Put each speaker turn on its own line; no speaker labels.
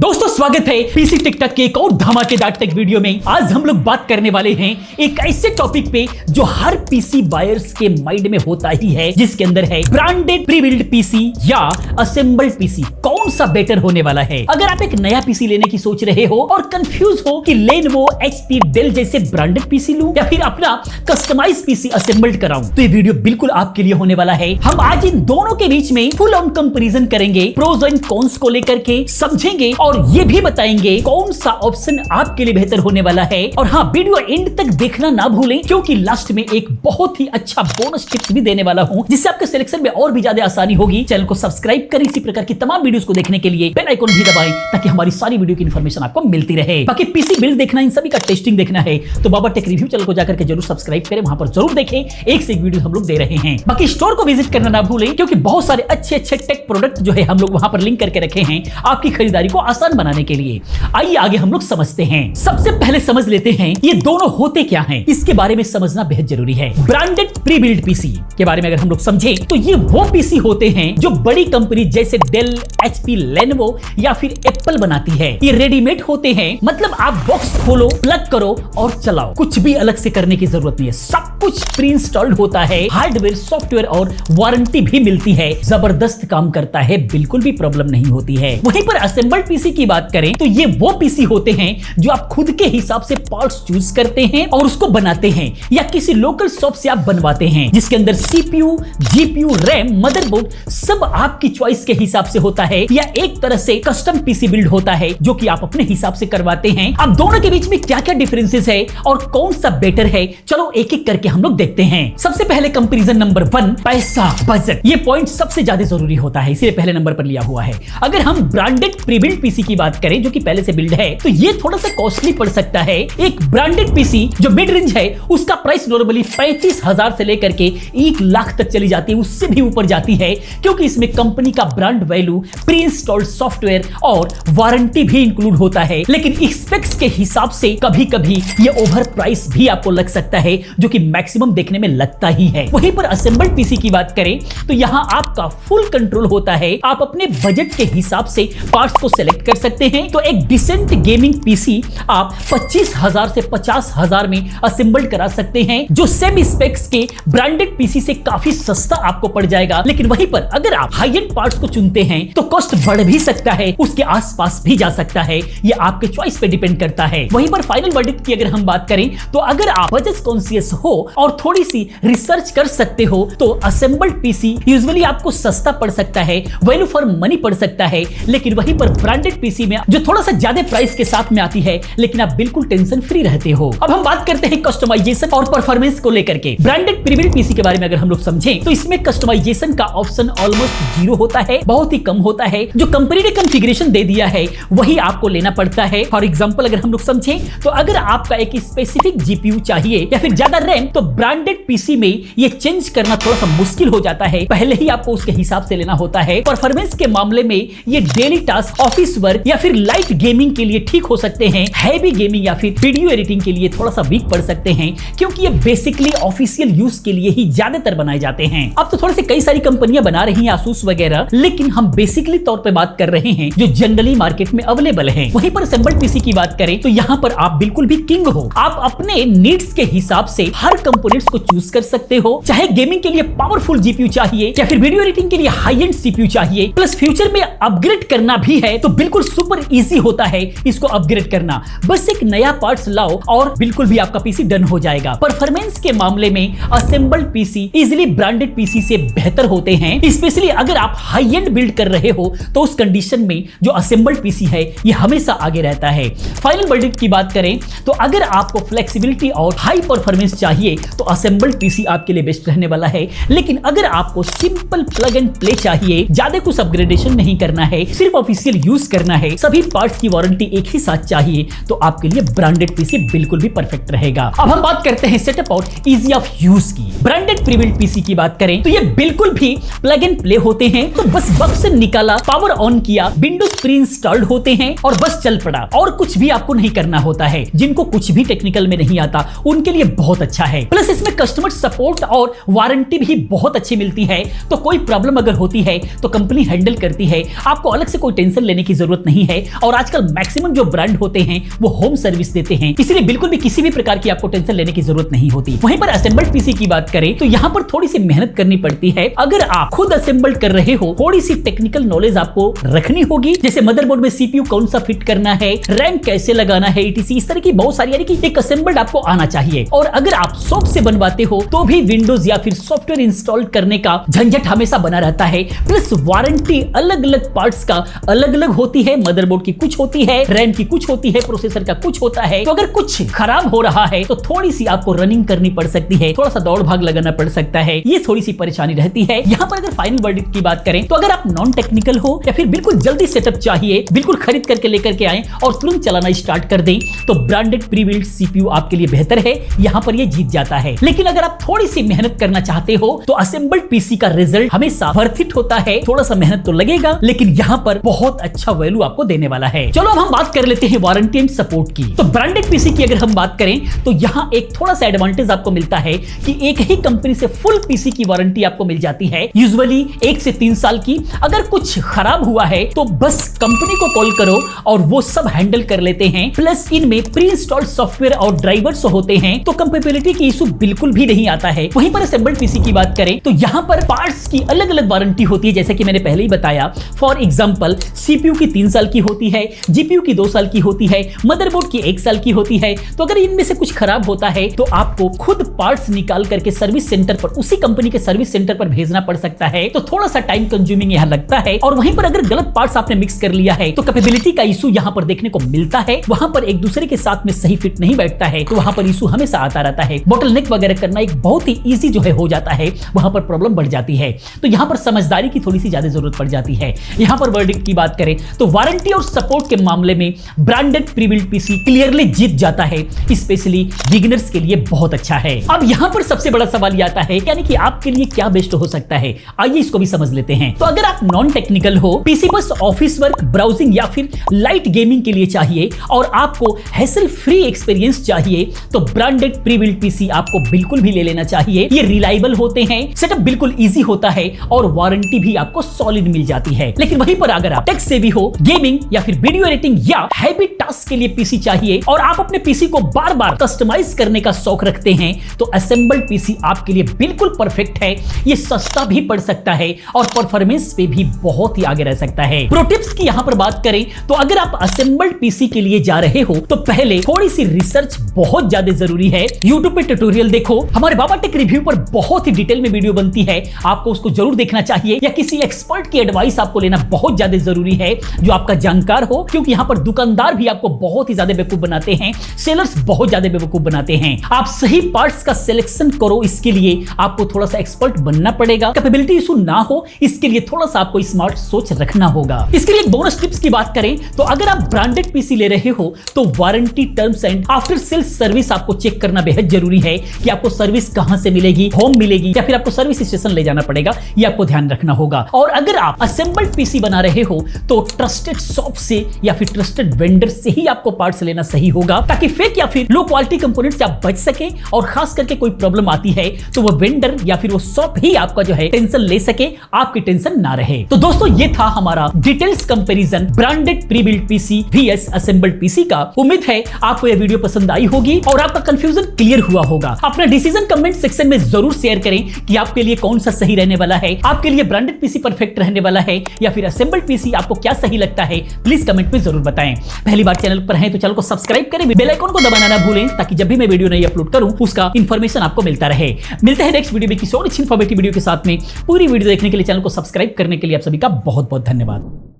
दोस्तों स्वागत है पीसी टिकटॉक के एक और धमाकेदार टेक वीडियो में। आज हम लोग बात करने वाले हैं एक ऐसे टॉपिक पे जो हर पीसी बायर्स के माइंड में होता ही है, जिसके अंदर है ब्रांडेड प्री बिल्ड पीसी या असेंबल्ड पीसी, कौन सा बेटर होने वाला है। अगर आप एक नया पीसी लेने की सोच रहे हो और कंफ्यूज हो कि लेनोवो, एचपी, डेल जैसे ब्रांडेड पीसी लूं या फिर अपना कस्टमाइज पीसी असेंबल्ड कराऊं, तो ये वीडियो बिल्कुल आपके लिए होने वाला है। हम आज इन दोनों के बीच में फुल ऑन कंपैरिजन करेंगे, प्रोज एंड कॉन्स को लेकर के समझेंगे और ये भी बताएंगे कौन सा ऑप्शन आपके लिए बेहतर होने वाला है। और हाँ, वीडियो एंड तक देखना ना भूलें, क्योंकि लास्ट में एक बहुत ही अच्छा बोनस टिप्स भी देने वाला हूं, जिससे आपके सिलेक्शन में और भी ज्यादा आसानी होगी। चैनल को सब्सक्राइब करें इसी प्रकार की तमाम वीडियोस को देखने के लिए, बेल आइकन भी दबाएं ताकि हमारी सारी वीडियो की इंफॉर्मेशन आपको मिलती रहे। बाकी पीसी बिल्ड देखना, इन सभी का टेस्टिंग देखना है तो बाबा टेक रिव्यू चैनल को जाकर के जरूर सब्सक्राइब करें, वहां पर जरूर देखें, एक से एक वीडियो हम लोग दे रहे हैं। बाकी स्टोर को विजिट करना ना भूलें, क्योंकि बहुत सारे अच्छे अच्छे टेक प्रोडक्ट जो है हम लोग वहां पर लिंक करके रखे हैं आपकी खरीदारी को आसान बनाने के लिए। आइए आगे हम लोग समझते हैं। सबसे पहले समझ लेते हैं ये दोनों होते क्या हैं, इसके बारे में समझना बेहद जरूरी है। ब्रांडेड प्री बिल्ड पीसी के बारे में अगर हम लोग समझें तो ये वो पीसी होते हैं जो बड़ी कंपनी जैसे डेल, एचपी, लेनोवो या फिर एप्पल बनाती है। ये रेडीमेड होते हैं, मतलब आप बॉक्स खोलो, प्लग करो और चलाओ, कुछ भी अलग से करने की जरूरत नहीं है, सब कुछ प्री इंस्टॉल्ड होता है। हार्डवेयर, सॉफ्टवेयर और वारंटी भी मिलती है, जबरदस्त काम करता है, बिल्कुल भी प्रॉब्लम नहीं होती है। वहीं पर असेंबल्ड पीसी की बात करें तो ये वो पीसी होते हैं जो आप खुद के हिसाब से पार्ट्स चूज करते हैं और उसको बनाते हैं, या किसी लोकल शॉप से आप बनवाते हैं, जिसके अंदर सीपीयू, जीपीयू, रैम, मदरबोर्ड सब आपकी चॉइस के हिसाब से होता है, या एक तरह से कस्टम पीसी बिल्ड होता है जो कि आप अपने हिसाब से करवाते हैं। अब दोनों के बीच में क्या क्या डिफरेंसेस है और कौन सा बेटर है, चलो एक एक करके हम लोग देखते हैं। सबसे पहले कंपैरिजन नंबर 1, पैसा, बजट। ये पॉइंट सबसे ज्यादा जरूरी होता है, इसलिए पहले नंबर पर लिया हुआ है। अगर हम ब्रांडेड प्री बिल्ड पीसी की बात करें जो कि पहले से बिल्ड है, तो ये थोड़ा सा कॉस्टली पड़ सकता है। एक ब्रांडेड पीसी जो मिड रेंज है उसका प्राइस नॉर्मली 35,000 से लेकर के 1 लाख तक चली जाती है, उससे भी ऊपर जाती है, क्योंकि इसमें कंपनी का brand value, pre installed software और वारंटी भी इंक्लूड होता है। लेकिन स्पेक्स के हिसाब से कभी कभी ये ओवर प्राइस भी आपको लग सकता है, जो कि मैक्सिमम देखने में लगता ही है। वहीं पर असेंबल्ड पीसी की बात करें तो यहां आपका फुल कंट्रोल होता है, आप अपने बजट के हिसाब से पार्ट्स को सिलेक्ट कर सकते हैं। तो एक डिसेंट गेमिंग पीसी आप 25,000 से 50,000 में असेंबल्ड करा सकते हैं, जो सेम स्पेक्स के ब्रांडेड पीसी से काफी सस्ता आपको पड़ जाएगा। लेकिन वहीं पर अगर आप हाई एंड पार्ट्स को चुनते हैं तो कॉस्ट बढ़ भी सकता है, उसके आसपास भी जा सकता है, ये आपके चॉइस पे डिपेंड करता है। वहीं पर फाइनल वर्डिक्ट की अगर हम बात करें तो अगर आप बजट कॉन्शियस हो और थोड़ी सी रिसर्च कर सकते हो तो असेंबल्ड पीसी यूजुअली आपको सस्ता पड़ सकता है, वैल्यू फॉर मनी पड़ सकता है। लेकिन वहीं पर ब्रांडेड पीसी में जो थोड़ा सा ज्यादा प्राइस के साथ में आती है, लेकिन आप बिल्कुल टेंशन फ्री रहते हो। अब हम बात करते हैं कस्टमाइजेशन और परफॉर्मेंस को लेकर के। ब्रांडेड प्री बिल्ड पीसी के बारे में अगर हम लोग समझें तो इसमें कस्टमाइजेशन का ऑप्शन ऑलमोस्ट 0 होता है, बहुत ही कम होता है। जो कंपनी ने कॉन्फ़िगरेशन दे दिया है वही आपको लेना पड़ता है। फॉर एग्जांपल अगर हम लोग समझें तो अगर आपका एक स्पेसिफिक जीपीयू चाहिए या फिर ज्यादा रैम, तो ब्रांडेड पीसी में ये चेंज करना थोड़ा सा मुश्किल हो जाता है, पहले ही आपको उसके हिसाब से लेना होता है। परफॉर्मेंस के मामले में ये डेली टास्क, ऑफिस वर्क या फिर लाइट गेमिंग के लिए ठीक हो सकते हैं, हैवी गेमिंग या फिर वीडियो एडिटिंग के लिए थोड़ा सा वीक पड़ सकते हैं, क्योंकि ये बेसिकली ऑफिशियल यूज के लिए ही ज्यादातर बनाए जाते हैं। अब तो थोड़े से कई सारी कंपनियां बना रही हैं, आसूस वगैरह, लेकिन हम बेसिकली तौर पे बात कर रहे हैं जो जनरली मार्केट में अवेलेबल है। वहीं पर असेंबल्ड पीसी की बात करें तो यहाँ पर आप बिल्कुल भी किंग हो, आप अपने नीड्स के हिसाब से हर कंपोनेंट्स को चूज कर सकते हो। चाहे गेमिंग के लिए पावरफुल जीपीयू चाहिए या फिर वीडियो एडिटिंग के लिए हाई एंड सीपीयू चाहिए, प्लस फ्यूचर में अपग्रेड करना भी है तो बिल्कुल सुपर इजी होता है इसको अपग्रेड करना। बस एक नया पार्ट्स लाओ और बिल्कुल भी आपका पीसी डन हो जाएगा। परफॉर्मेंस के मामले में assembled PC easily branded PC से बेहतर होते हैं, स्पेशली अगर आप हाई एंड बिल्ड कर रहे हो तो उस कंडीशन में जो असेंबल्ड पीसी है ये हमेशा आगे रहता है। फाइनल वर्डिक्ट की बात करें तो अगर आपको फ्लेक्सिबिलिटी और हाई परफॉर्मेंस चाहिए तो असेंबल्ड पीसी आपके लिए बेस्ट रहने वाला है। लेकिन अगर आपको सिंपल प्लग एंड प्ले चाहिए, ज्यादा कुछ अपग्रेडेशन नहीं करना है, सिर्फ ऑफिशियल यूज करना है, सभी पार्ट्स की वारंटी एक ही साथ चाहिए, तो आपके लिए ब्रांडेड पीसी बिल्कुल भी परफेक्ट रहेगा। अब हम बात करते हैं सेटअप और इजी ऑफ यूज की। ब्रांडेड प्री बिल्ड पीसी की बात करें तो ये बिल्कुल भी प्लग एंड प्ले होते हैं, तो बस बक्स से निकाला, पावर ऑन किया, विंडोज प्री इंस्टॉल्ड होते हैं और बस चल पड़ा, और कुछ भी आपको नहीं करना होता है। जिनको कुछ भी टेक्निकल में नहीं आता उनके लिए बहुत अच्छा है। प्लस इसमें कस्टमर सपोर्ट और वारंटी भी बहुत अच्छी मिलती है, तो कोई प्रॉब्लम अगर होती है तो कंपनी हैंडल करती है, आपको अलग से कोई टेंशन लेने की जरूरत जरूरत नहीं है और आजकल मैक्सिमम जो ब्रांड होते हैं वो होम सर्विस देते हैं, इसलिए बिल्कुल भी किसी भी प्रकार की आपको टेंशन लेने की जरूरत नहीं होती। वहीं पर असेंबल्ड पीसी की बात करें तो यहाँ पर थोड़ी सी मेहनत करनी पड़ती है। अगर आप खुद असेंबल्ड कर रहे हो, थोड़ी सी टेक्निकल नॉलेज आपको रखनी होगी, जैसे मदरबोर्ड में सीपीयू कौन सा फिट करना है, रैम कैसे लगाना है, ईटीसी, इस तरह की बहुत सारी, यानी कि एक असेंबल्ड आपको आना चाहिए। और अगर आप शॉप से बनवाते हो तो भी विंडोज या फिर सॉफ्टवेयर इंस्टॉल करने का झंझट हमेशा बना रहता है, प्लस वारंटी अलग अलग पार्ट्स का अलग अलग होती है, मदरबोर्ड की कुछ होती है, रैम की कुछ होती है, प्रोसेसर का कुछ होता है। तो अगर कुछ खराब हो रहा है तो थोड़ी सी आपको रनिंग करनी पड़ सकती है, थोड़ा सा दौड़ भाग लगाना पड़ सकता है, ये थोड़ी सी परेशानी रहती है। यहाँ पर अगर फाइनल वर्डिक्ट की बात करें तो अगर आप नॉन टेक्निकल हो या फिर बिल्कुल जल्दी सेटअप चाहिए, बिल्कुल खरीद करके लेकर के आए और तुरंत चलाना स्टार्ट कर दें, तो ब्रांडेड प्री बिल्ट सीपीयू आपके लिए बेहतर है, यहाँ पर ये जीत जाता है। लेकिन अगर आप थोड़ी सी मेहनत करना चाहते हो तो असेंबल्ड पीसी का रिजल्ट हमेशा वर्थ इट होता है। थोड़ा सा मेहनत तो लगेगा लेकिन यहाँ पर बहुत अच्छा वैल्यू आपको देने वाला है। चलो अब हम बात कर लेते हैं वारंटी एंड सपोर्ट की। तो ब्रांडेड पीसी की अगर हम बात करें तो यहाँ एक थोड़ा सा एडवांटेज आपको मिलता है कि एक ही कंपनी से फुल पीसी की वारंटी आपको मिल जाती है, यूजुअली 1 से 3 साल की। अगर कुछ खराब हुआ है तो बस कंपनी को कॉल करो और वो सब हैंडल कर लेते हैं, प्लस इनमें प्री इंस्टॉल्ड सॉफ्टवेयर और ड्राइवर्स होते हैं, तो कंपेबिलिटी की इशू बिल्कुल भी नहीं आता है। वहीं पर असेंबल्ड पीसी की बात करें तो यहाँ पर पार्ट्स की अलग अलग वारंटी होती है, जैसे कि मैंने पहले ही बताया। फॉर एग्जांपल सीपीयू की 3 साल की होती है, जीपीयू की 2 साल की होती है, मदरबोर्ड की 1 साल की होती है। तो अगर इनमें से कुछ खराब होता है तो आपको खुद पार्ट्स निकाल करके सर्विस सेंटर पर, उसी कंपनी के सर्विस सेंटर पर भेजना पड़ सकता है, तो थोड़ा सा टाइम कंज्यूमिंग यहाँ लगता है। और वहीं पर अगर गलत पार्ट्स आपने मिक्स कर लिया है तो कैपेबिलिटी का इशू यहाँ पर देखने को मिलता है, वहां पर एक दूसरे के साथ में सही फिट नहीं बैठता है, तो वहां पर इशू हमेशा आता रहता है। बोटलनेक वगैरह करना एक बहुत ही इजी जो है हो जाता है, वहां पर प्रॉब्लम बढ़ जाती है। तो यहाँ पर समझदारी की थोड़ी सी ज्यादा जरूरत पड़ जाती है। यहाँ पर वर्डिक्ट की बात करें तो वारंटी और सपोर्ट के मामले में branded pre built PC clearly जीत जाता है, स्पेशली बिगिनर्स के लिए बहुत अच्छा है। अब यहाँ पर सबसे बड़ा सवाल ये आता है, यानी कि आपके लिए क्या बेस्ट हो सकता है, आइए इसको भी समझ लेते हैं। तो अगर आप नॉन टेक्निकल हो, पीसी बस ऑफिस वर्क, ब्राउजिंग या फिर लाइट गेमिंग के लिए चाहिए और आपको हैसल फ्री एक्सपीरियंस चाहिए, तो ब्रांडेड प्री बिल्ट पीसी आपको बिल्कुल भी ले लेना चाहिए। ये रिलायबल होते हैं, सेटअप बिल्कुल इजी होता है और वारंटी भी आपको सॉलिड मिल जाती है। लेकिन वहीं पर अगर आप टेक सेवी हो, गेमिंग या फिर वीडियो एडिटिंग या हैवी टास्क के लिए पीसी चाहिए और आप अपने पीसी को बार बार कस्टमाइज करने का शौक रखते हैं, तो असेंबल्ड पीसी आपके लिए बिल्कुल परफेक्ट है। ये सस्ता भी पड़ सकता है और परफॉर्मेंस पे भी बहुत ही आगे रह सकता है। प्रो टिप्स की यहां पर बात करें तो अगर आप असेंबल्ड पीसी के लिए जा रहे हो तो पहले थोड़ी सी रिसर्च बहुत ज्यादा जरूरी है। यूट्यूब पे ट्यूटोरियल देखो, हमारे बाबा टेक रिव्यू पर बहुत ही डिटेल में वीडियो बनती है, आपको उसको जरूर देखना चाहिए, या किसी एक्सपर्ट की एडवाइस आपको लेना बहुत ज्यादा जरूरी है जो आपका जानकार हो, क्योंकि यहाँ पर दुकानदार भी आपको बहुत ही ज्यादा बेवकूफ बनाते हैं, सेलर्स बहुत ज्यादा बेवकूफ बनाते हैं। आप सही पार्ट्स का सिलेक्शन करो, इसके लिए आपको थोड़ा सा एक्सपर्ट बनना पड़ेगा। कैपेबिलिटी इशू ना हो इसके लिए थोड़ा सा आपको स्मार्ट सोच रखना होगा। इसके लिए एक बोनस टिप्स की बात करें तो अगर आप ब्रांडेड पीसी ले रहे हो तो warranty, terms and after sales service आपको चेक करना बेहद जरूरी है कि आपको सर्विस कहां से मिलेगी, होम मिलेगी या फिर आपको सर्विस स्टेशन ले जाना पड़ेगा, ये आपको ध्यान रखना होगा। और अगर आप असेंबल्ड पीसी बना रहे हो तो ट्रस्टेड शॉप से या फिर ट्रस्टेड वेंडर से ही आपको पार्ट्स लेना सही होगा, ताकि फेक या फिर लो क्वालिटी कंपोनेंट से आप बच सके और खास करके कोई प्रॉब्लम आती है तो वो वेंडर या फिर वो शॉप ही आपका जो है टेंशन ले सके, आपकी टेंशन ना रहे। तो दोस्तों ये था हमारा details comparison branded pre built PC vs assembled PC का। उम्मीद है आपको यह वीडियो पसंद आई होगी और आपका कंफ्यूजन क्लियर हुआ होगा। अपना डिसीजन कमेंट सेक्शन में जरूर शेयर करें कि आपके लिए कौन सा सही रहने वाला है, आपके लिए ब्रांडेड पीसी परफेक्ट रहने वाला है या फिर असेंबल्ड पीसी, आपको क्या सही लगता है प्लीज कमेंट में जरूर बताएं। पहली बार चैनल पर हैं तो चैनल को सब्सक्राइब करें, बेल आइकन को दबाना ना भूलें ताकि जब भी मैं वीडियो नई अपलोड करूं उसका इंफॉर्मेशन आपको मिलता रहे। मिलते हैं नेक्स्ट वीडियो में किसी और अच्छी इंफॉर्मेटिव वीडियो के साथ में। पूरी वीडियो देखने के लिए, चैनल को सब्सक्राइब करने के लिए आप सभी का बहुत बहुत धन्यवाद।